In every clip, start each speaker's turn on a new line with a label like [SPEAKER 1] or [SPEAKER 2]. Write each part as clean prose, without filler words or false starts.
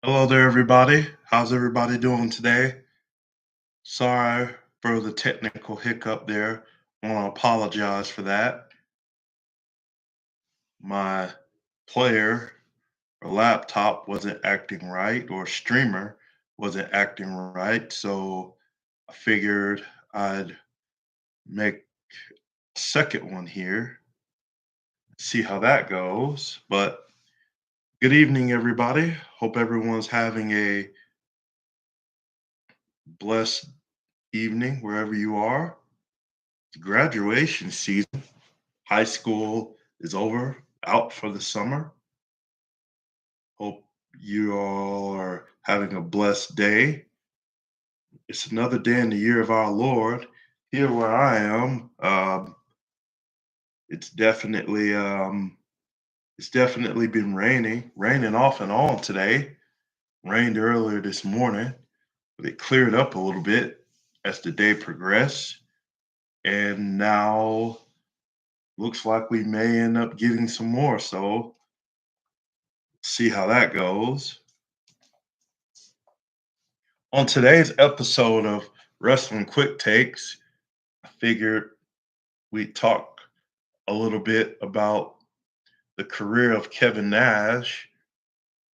[SPEAKER 1] Hello there, everybody. How's everybody doing today? Sorry for the technical hiccup there. I want to apologize for that. My player or laptop wasn't acting right, or streamer wasn't acting right. So I figured I'd make a second one here, see how that goes. But good evening, everybody. Hope everyone's having a blessed evening wherever you are. Graduation season. High school is over, out for the summer. Hope you all are having a blessed day. It's another day in the year of our Lord. Here where I am, it's definitely it's definitely been raining off and on today. Rained earlier this morning, but it cleared up a little bit as the day progressed. And now looks like we may end up getting some more. So see how that goes. On today's episode of Wrestling Quick Takes, I figured we'd talk a little bit about the career of Kevin Nash.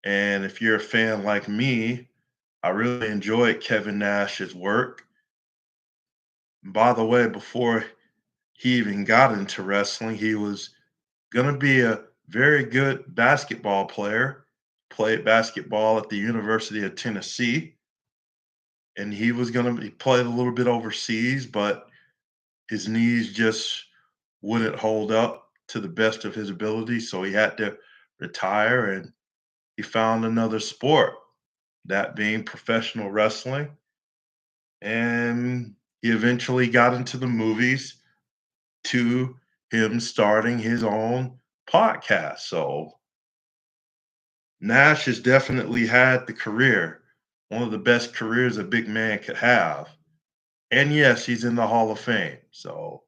[SPEAKER 1] And if you're a fan like me, I really enjoyed Kevin Nash's work. And by the way, before he even got into wrestling, he was going to be a very good basketball player, played basketball at the University of Tennessee. And he was going to be played a little bit overseas, but his knees just wouldn't hold up to the best of his ability, so he had to retire and he found another sport, that being professional wrestling. And he eventually got into the movies to him starting his own podcast. So Nash has definitely had the career, one of the best careers a big man could have. And yes, he's in the Hall of Fame. So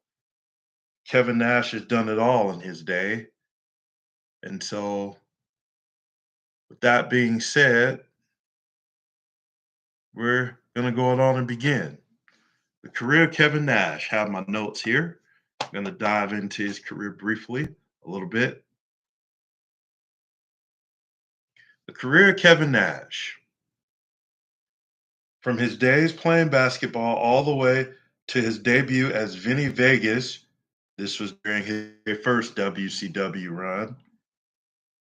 [SPEAKER 1] Kevin Nash has done it all in his day. And so, with that being said, we're going to go on and begin. The career of Kevin Nash. Have my notes here. I'm going to dive into his career briefly a little bit. The career of Kevin Nash. From his days playing basketball all the way to his debut as Vinny Vegas, this was during his first WCW run.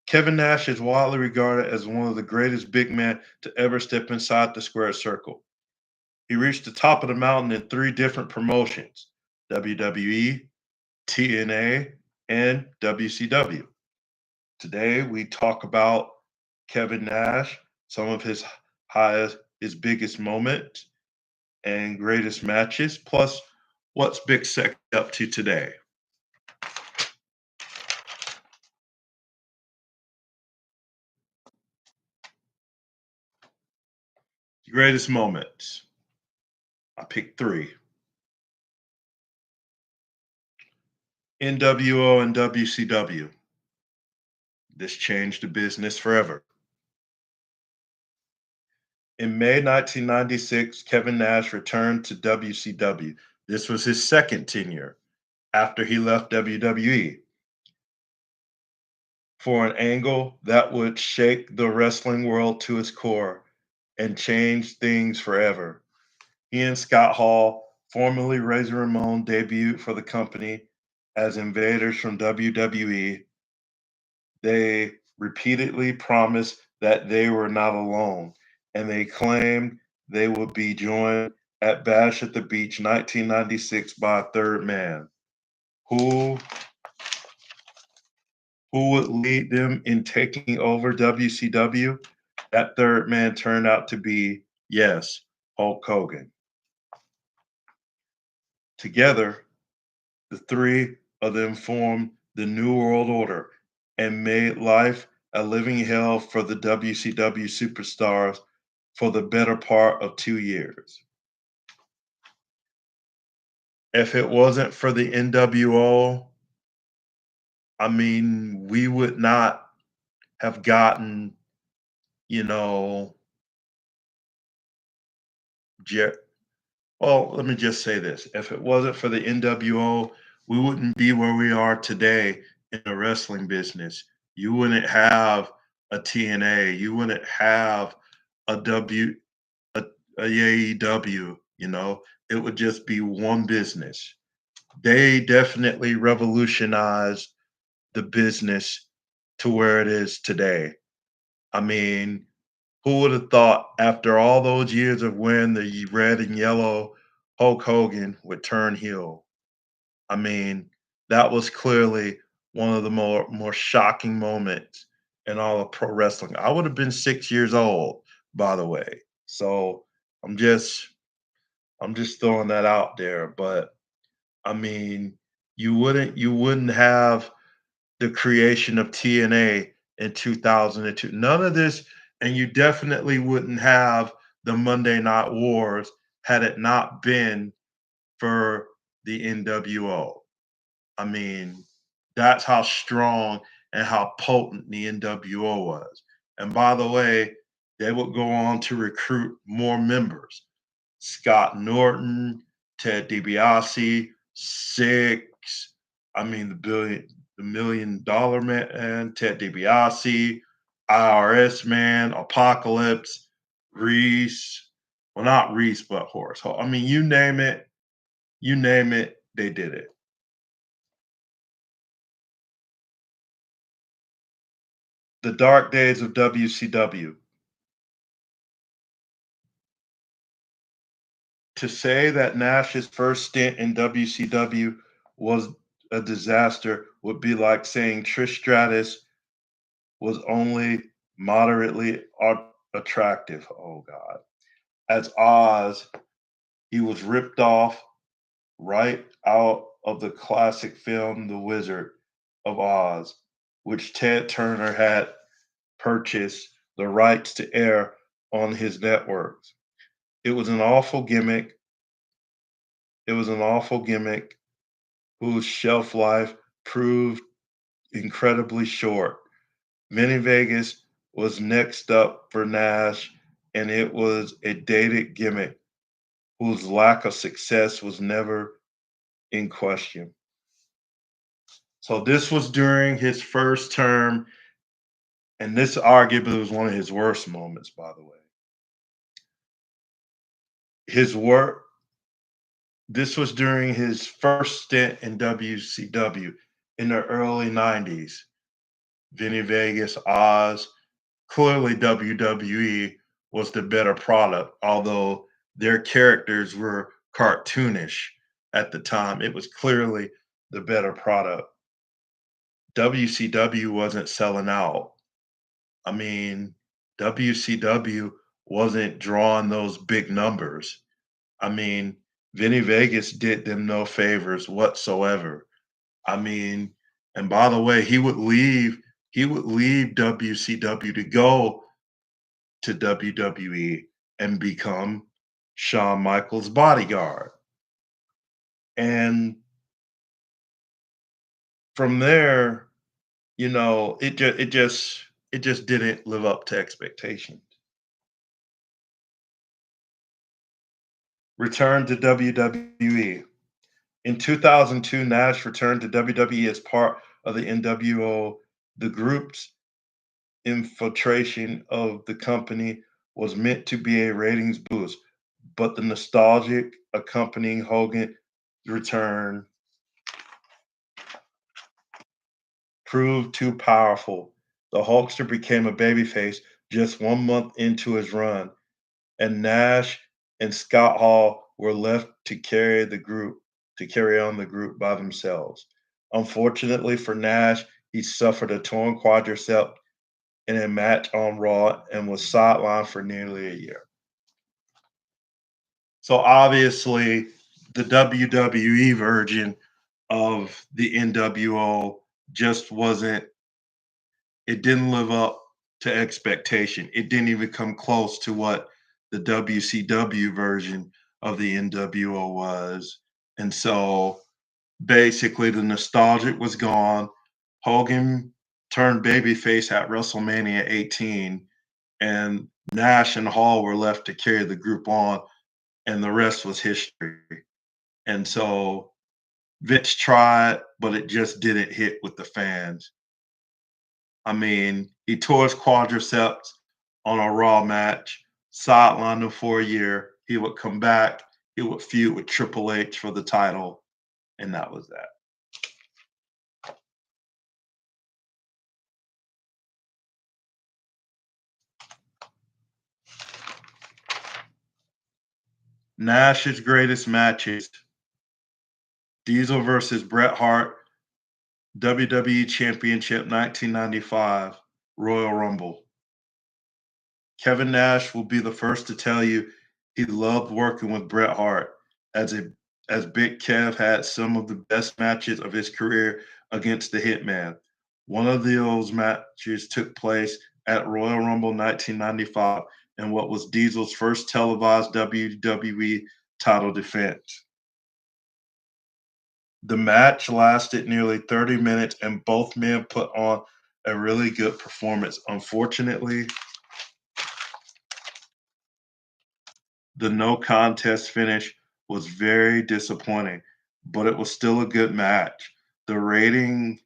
[SPEAKER 1] Kevin Nash is widely regarded as one of the greatest big men to ever step inside the square circle. He reached the top of the mountain in three different promotions: WWE, TNA, and WCW. Today, we talk about Kevin Nash, some of his biggest moments and greatest matches, plus what's Big Sec up to today. Greatest moments. I picked three: NWO and WCW. This changed the business forever. In May 1996, Kevin Nash returned to WCW. This was his second tenure after he left WWE for an angle that would shake the wrestling world to its core and change things forever. He and Scott Hall, formerly Razor Ramon, debuted for the company as invaders from WWE. They repeatedly promised that they were not alone, and they claimed they would be joined at Bash at the Beach 1996 by a third man. Who who would lead them in taking over WCW? That third man turned out to be, yes, Hulk Hogan. Together, the three of them formed the New World Order and made life a living hell for the WCW superstars for the better part of 2 years. If it wasn't for the NWO, I mean, we would not have gotten you know, Je- well, let me just say this. If it wasn't for the NWO, we wouldn't be where we are today in the wrestling business. You wouldn't have a TNA. You wouldn't have a W a, a AEW, it would just be one business. They definitely revolutionized the business to where it is today. I mean, who would have thought after all those years of wearing the red and yellow, Hulk Hogan would turn heel? I mean, that was clearly one of the more shocking moments in all of pro wrestling. I would have been 6 years old, by the way. So I'm just I'm just throwing that out there. But I mean, you wouldn't have the creation of TNA in 2002. None of this, and you definitely wouldn't have the Monday Night Wars had it not been for the NWO. I mean, that's how strong and how potent the NWO was. And by the way, they would go on to recruit more members. Scott Norton, Ted DiBiase, Six. I mean, the $1 million man, Ted DiBiase, IRS man, Apocalypse, Reese. Well, not Reese, but Horace. I mean, you name it, they did it. The dark days of WCW. To say that Nash's first stint in WCW was a disaster would be like saying Trish Stratus was only moderately attractive. Oh God. As Oz, he was ripped off right out of the classic film The Wizard of Oz, which Ted Turner had purchased the rights to air on his networks. It was an awful gimmick. It was an awful gimmick whose shelf life proved incredibly short. Vinny Vegas was next up for Nash, and it was a dated gimmick whose lack of success was never in question. So this was during his first term, and this arguably was one of his worst moments, by the way. His work This was during his first stint in WCW in the early 90s. Vinny Vegas, Oz, clearly WWE was the better product, although their characters were cartoonish at the time. It was clearly the better product. WCW wasn't selling out. I mean, WCW wasn't drawing those big numbers. I mean, Vinny Vegas did them no favors whatsoever. I mean, and by the way, he would leave WCW to go to WWE and become Shawn Michaels' bodyguard. And from there, it just didn't live up to expectations. Return to WWE. In 2002, Nash returned to WWE as part of the NWO. The group's infiltration of the company was meant to be a ratings boost, but the nostalgic accompanying Hogan's return proved too powerful. The Hulkster became a babyface just 1 month into his run, and Nash and Scott Hall were left to carry on the group by themselves. Unfortunately for Nash, he suffered a torn quadricep in a match on Raw and was sidelined for nearly a year. So obviously, the WWE version of the NWO just wasn't, it didn't live up to expectation. It didn't even come close to what the WCW version of the NWO was. And so basically the nostalgic was gone. Hogan turned babyface at WrestleMania 18, and Nash and Hall were left to carry the group on, and the rest was history. And so Vince tried, but it just didn't hit with the fans. I mean, he tore his quadriceps on a Raw match, sidelined him for a year. He would come back, he would feud with Triple H for the title, and that was that. Nash's greatest matches: Diesel versus Bret Hart, WWE Championship 1995, Royal Rumble. Kevin Nash will be the first to tell you he loved working with Bret Hart, as a as Big Kev had some of the best matches of his career against the Hitman. One of those matches took place at Royal Rumble 1995 and what was Diesel's first televised WWE title defense. The match lasted nearly 30 minutes and both men put on a really good performance. Unfortunately, the no contest finish was very disappointing, but it was still a good match. The rating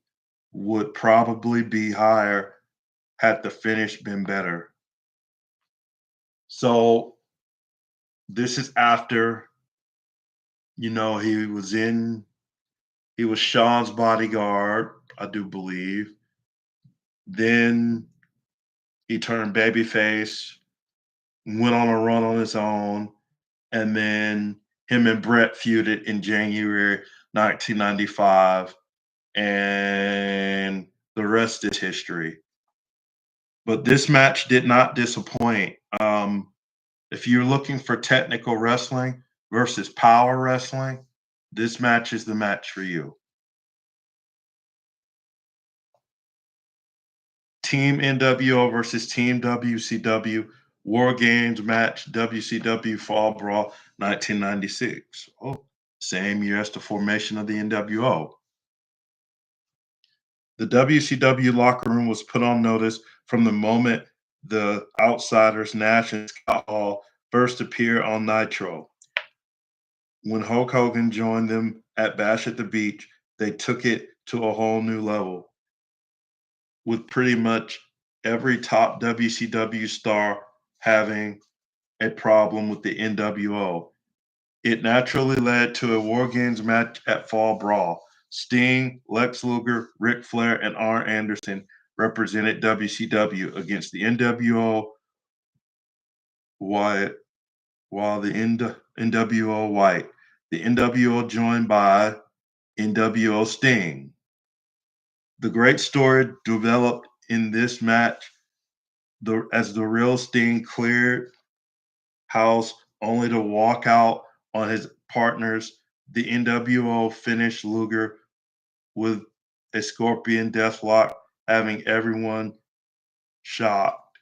[SPEAKER 1] would probably be higher had the finish been better. So this is after, he was Sean's bodyguard, I do believe. Then he turned babyface, went on a run on his own, and then him and Brett feuded in January 1995, and the rest is history. But this match did not disappoint. If you're looking for technical wrestling versus power wrestling, this match is the match for you. Team NWO versus Team WCW War Games match, WCW Fall Brawl 1996. Oh, same year as the formation of the NWO. The WCW locker room was put on notice from the moment the Outsiders, Nash and Scott Hall, first appeared on Nitro. When Hulk Hogan joined them at Bash at the Beach, they took it to a whole new level, with pretty much every top WCW star having a problem with the NWO. It naturally led to a War Games match at Fall Brawl. Sting, Lex Luger, Ric Flair, and Arn Anderson represented WCW against the NWO, while, while the NWO White. The NWO joined by NWO Sting. The great story developed in this match as the real Sting cleared house only to walk out on his partners. The NWO finished Luger with a scorpion deathlock, having everyone shocked.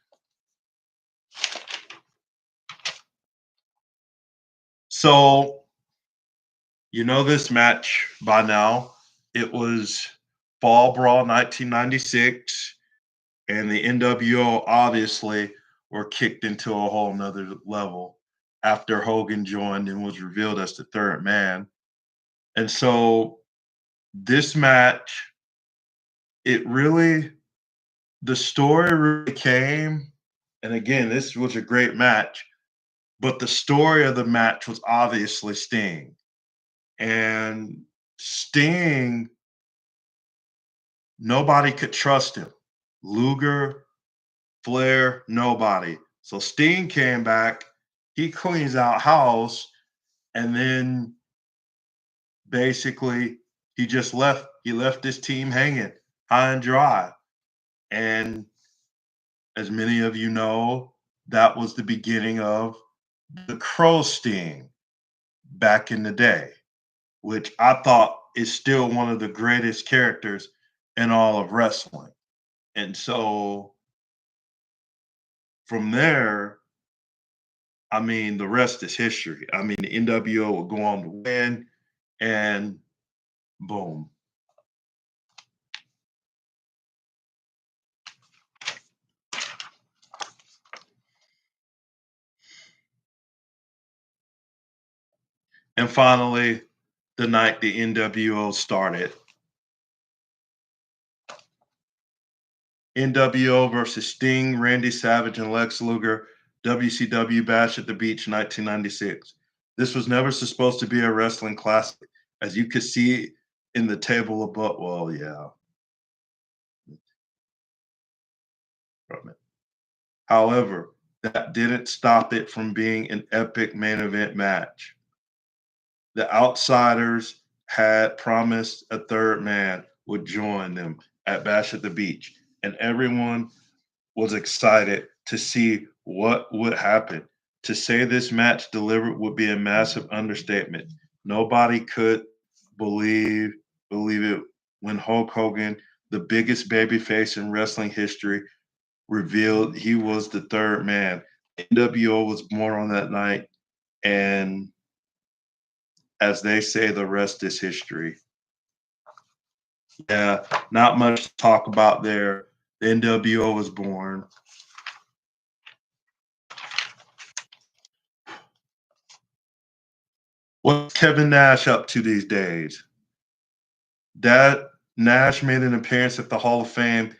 [SPEAKER 1] So, you know this match by now. It was Fall Brawl 1996, and the NWO obviously were kicked into a whole nother level after Hogan joined and was revealed as the third man. And so this match, it really, the story really came, and again, this was a great match, but the story of the match was obviously Sting. And Sting, nobody could trust him. Luger, Flair, nobody. So Sting came back, he cleans out house, and then basically he just left. He left his team hanging high and dry. And as many of you know, that was the beginning of the Crow Sting back in the day, which I thought is still one of the greatest characters in all of wrestling. And so from there, I mean, the rest is history. I mean, the NWO will go on to win, and boom. And finally, the night the NWO started. NWO versus Sting, Randy Savage, and Lex Luger, WCW Bash at the Beach 1996. This was never supposed to be a wrestling classic, as you could see in the table above. Well, yeah, from it. However, that didn't stop it from being an epic main event match. The Outsiders had promised a third man would join them at Bash at the Beach, and everyone was excited to see what would happen. To say this match delivered would be a massive understatement. Nobody could believe believe it when Hulk Hogan, the biggest babyface in wrestling history, revealed he was the third man. NWO was born on that night, and as they say, the rest is history. Yeah, not much to talk about there. The NWO was born. What's Kevin Nash up to these days? That Nash made an appearance at the Hall of Fame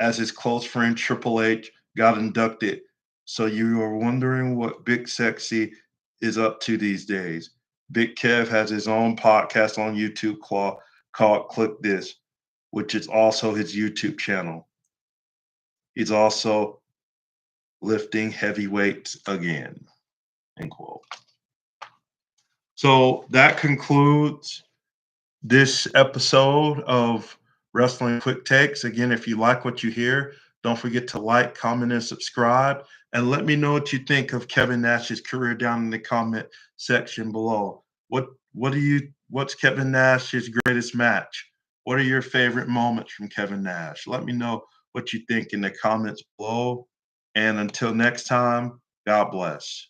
[SPEAKER 1] as his close friend Triple H got inducted. So you are wondering what Big Sexy is up to these days. Big Kev has his own podcast on YouTube called Click This, which is also his YouTube channel. He's also lifting heavy weights again. End quote. So that concludes this episode of Wrestling Quick Takes. Again, if you like what you hear, don't forget to like, comment, and subscribe. And let me know what you think of Kevin Nash's career down in the comment section below. What's Kevin Nash's greatest match? What are your favorite moments from Kevin Nash? Let me know what you think in the comments below. And until next time, God bless.